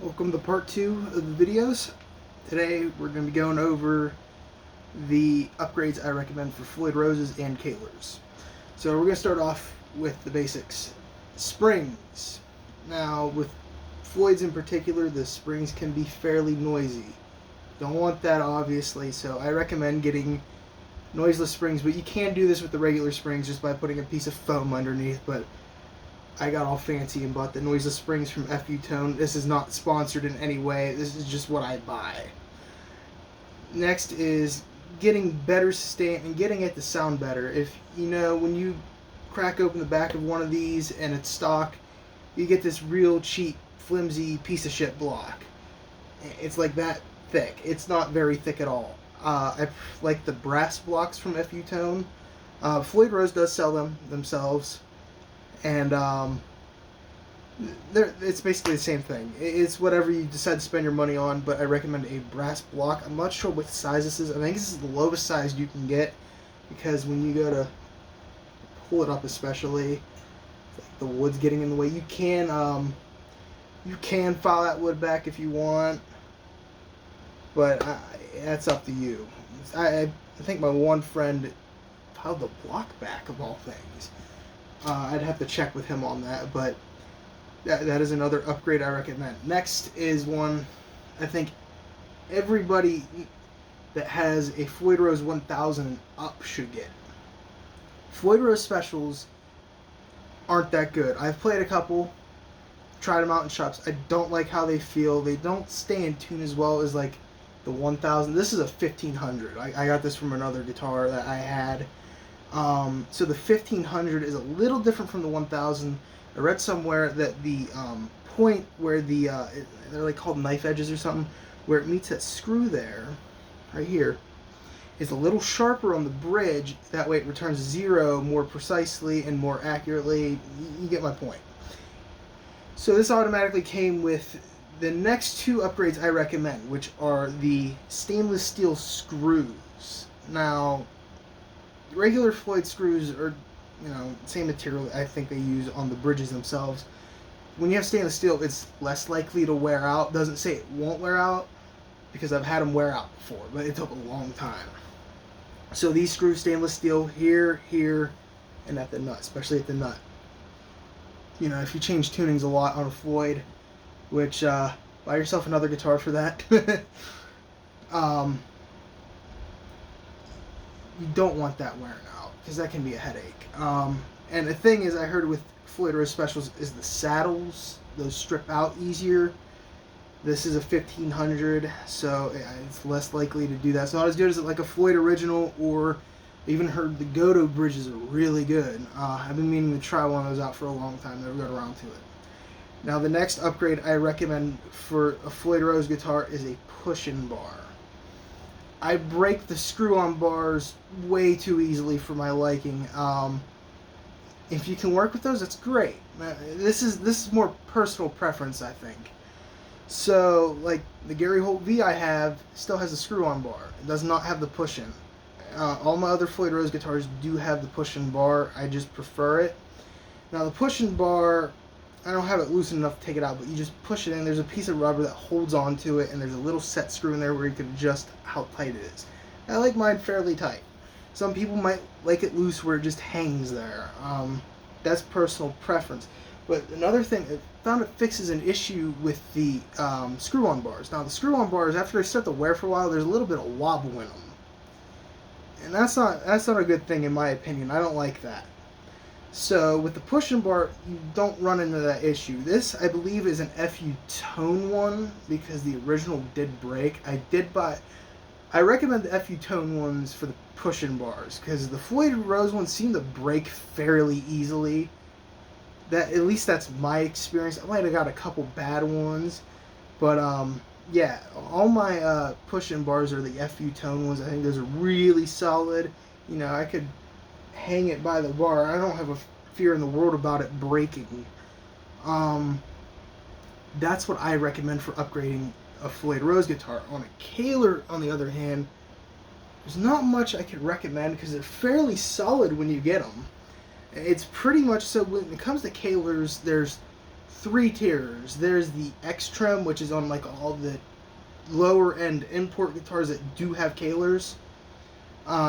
Welcome to part 2 of the videos. Today we're going to be going over the upgrades I recommend for Floyd Roses and Kahlers. So we're going to start off with the basics. Springs. Now with Floyd's in particular, the springs can be fairly noisy. Don't want that obviously, so I recommend getting noiseless springs, but you can do this with the regular springs just by putting a piece of foam underneath, but I got all fancy and bought the noiseless springs from FU Tone. This is not sponsored in any way. This is just what I buy. Next is getting better sustain and getting it to sound better. If you know, when you crack open the back of one of these and it's stock, you get this real cheap, flimsy piece of shit block. It's like that thick. It's not very thick at all. I like the brass blocks from FU Tone. Floyd Rose does sell them themselves. And it's basically the same thing. It's whatever you decide to spend your money on, but I recommend a brass block. I'm not sure what size this is. I think this is the lowest size you can get, because when you go to pull it up especially, like the wood's getting in the way. You can file that wood back if you want, but that's up to you. I think my one friend filed the block back, of all things. I'd have to check with him on that, but that is another upgrade I recommend. Next is one I think everybody that has a Floyd Rose 1000 and up should get. Floyd Rose specials aren't that good. I've played a couple, tried them out in shops. I don't like how they feel. They don't stay in tune as well as like the 1000. This is a 1500. I got this from another guitar that I had. So the 1500 is a little different from the 1000. I read somewhere that the point where they're like called knife edges or something, where it meets that screw there, right here, is a little sharper on the bridge. That way it returns 0 more precisely and more accurately. You get my point. So this automatically came with the next 2 upgrades I recommend, which are the stainless steel screws. Now, regular Floyd screws are, same material I think they use on the bridges themselves. When you have stainless steel, it's less likely to wear out. Doesn't say it won't wear out, because I've had them wear out before, but it took a long time. So these screws, stainless steel, here, and at the nut, especially at the nut. If you change tunings a lot on a Floyd, which, buy yourself another guitar for that. You don't want that wearing out, because that can be a headache. And the thing is, I heard with Floyd Rose specials is the saddles, those strip out easier. This is a 1500, so it's less likely to do that. It's not as good as like a Floyd original, or even heard the Godo bridges are really good. I've been meaning to try one of those out for a long time. Never got around to it. Now the next upgrade I recommend for a Floyd Rose guitar is a push-in bar. I break the screw-on bars way too easily for my liking. If you can work with those, that's great. This is more personal preference, I think. So, like the Gary Holt V I have still has a screw-on bar. It does not have the push-in. All my other Floyd Rose guitars do have the push-in bar. I just prefer it. Now the push-in bar, I don't have it loose enough to take it out, but you just push it in. There's a piece of rubber that holds onto it, and there's a little set screw in there where you can adjust how tight it is. I like mine fairly tight. Some people might like it loose where it just hangs there. That's personal preference. But another thing, I found it fixes an issue with the screw-on bars. Now the screw-on bars, after they start to wear for a while, there's a little bit of wobble in them. And that's not a good thing in my opinion. I don't like that. So with the push-in bar, you don't run into that issue. This, I believe, is an FU Tone one, because the original did break. I recommend the FU Tone ones for the push-in bars, because the Floyd Rose ones seem to break fairly easily. At least that's my experience. I might have got a couple bad ones, but yeah, all my push-in bars are the FU Tone ones. I think those are really solid. I could hang it by the bar. I don't have a fear in the world about it breaking. That's what I recommend for upgrading a Floyd Rose guitar. On a Kahler, on the other hand, there's not much I could recommend, because they're fairly solid when you get them. It's pretty much so. When it comes to Kahlers, there's three tiers. There's the X trim, which is on like all the lower end import guitars that do have Kahlers.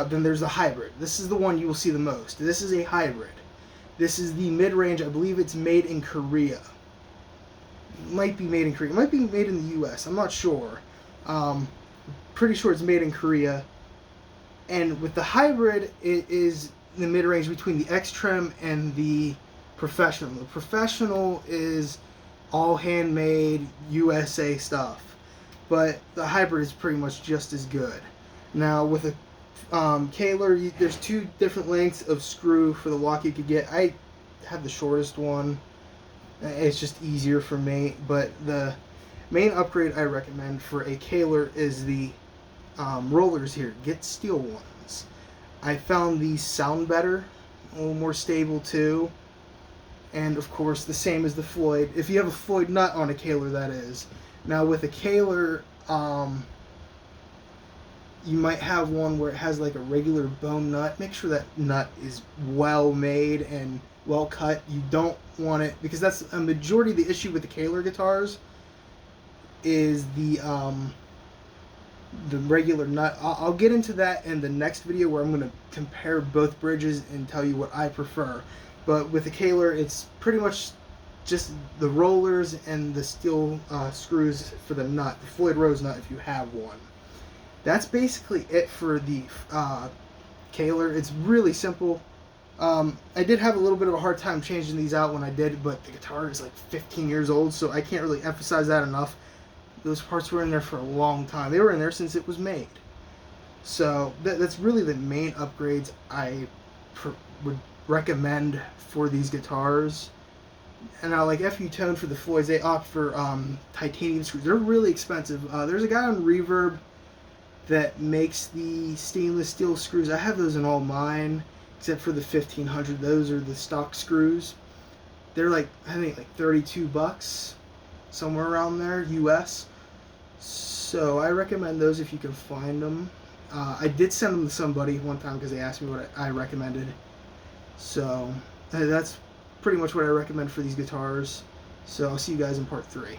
Then there's the hybrid. This is the one you will see the most. This is a hybrid. This is the mid-range. I believe it's made in Korea. It might be made in Korea. It might be made in the U.S. I'm not sure. Pretty sure it's made in Korea. And with the hybrid, it is the mid-range between the X trim and the professional. The professional is all handmade USA stuff, but the hybrid is pretty much just as good. Now with a Kahler, there's two different lengths of screw for the lock you could get. I have the shortest one. It's just easier for me, but the main upgrade I recommend for a Kahler is the rollers here. Get steel ones. I found these sound better, a little more stable too, and of course the same as the Floyd. If you have a Floyd nut on a Kahler, that is. Now with a Kahler, you might have one where it has like a regular bone nut. Make sure that nut is well made and well cut. You don't want it, because that's a majority of the issue with the Kahler guitars, is the regular nut. I'll get into that in the next video where I'm going to compare both bridges and tell you what I prefer. But with the Kahler, it's pretty much just the rollers and the steel screws for the nut, the Floyd Rose nut if you have one. That's basically it for the Kahler. It's really simple. I did have a little bit of a hard time changing these out when I did, but the guitar is like 15 years old, so I can't really emphasize that enough. Those parts were in there for a long time. They were in there since it was made. So that's really the main upgrades I would recommend for these guitars. And now, like FU Tone for the Floyds, they opt for titanium screws. They're really expensive. There's a guy on Reverb that makes the stainless steel screws. I have those in all mine, except for the 1500. Those are the stock screws. They're like, I think like $32, somewhere around there, US. So I recommend those if you can find them. I did send them to somebody one time because they asked me what I recommended. So that's pretty much what I recommend for these guitars. So I'll see you guys in part 3.